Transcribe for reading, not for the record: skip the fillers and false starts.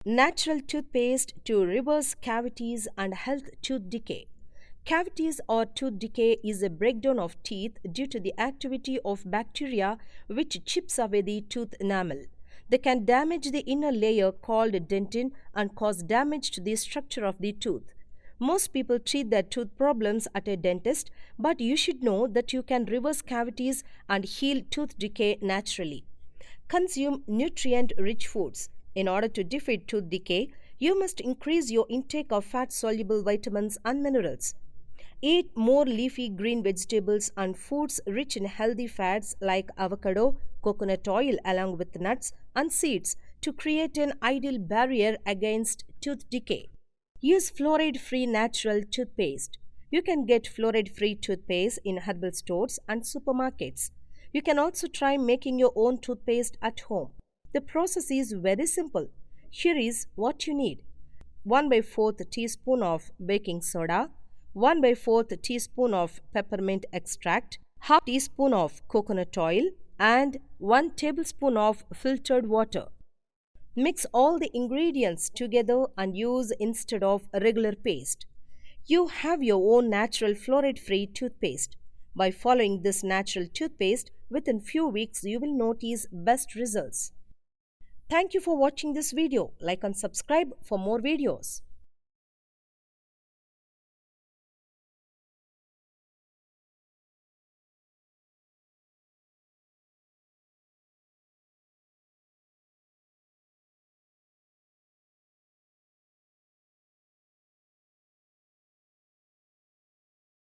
Natural toothpaste to reverse cavities and health tooth decay. Cavities or tooth decay is a breakdown of teeth due to the activity of bacteria which chips away the tooth enamel. They can damage the inner layer called dentin and cause damage to the structure of the tooth. Most people treat their tooth problems at a dentist, but you should know that you can reverse cavities and heal tooth decay naturally. Consume nutrient-rich foods. In order to defeat tooth decay, you must increase your intake of fat-soluble vitamins and minerals. Eat more leafy green vegetables and foods rich in healthy fats like avocado, coconut oil along with nuts and seeds to create an ideal barrier against tooth decay. Use fluoride-free natural toothpaste. You can get fluoride-free toothpaste in herbal stores and supermarkets. You can also try making your own toothpaste at home. The process is very simple. Here is what you need: 1 by 4th teaspoon of baking soda, 1 by 4th teaspoon of peppermint extract, half teaspoon of coconut oil, and 1 tablespoon of filtered water. Mix all the ingredients together and use instead of a regular paste. You have your own natural fluoride-free toothpaste. By following this natural toothpaste, within few weeks you will notice best results. Thank you for watching this video. Like and subscribe for more videos.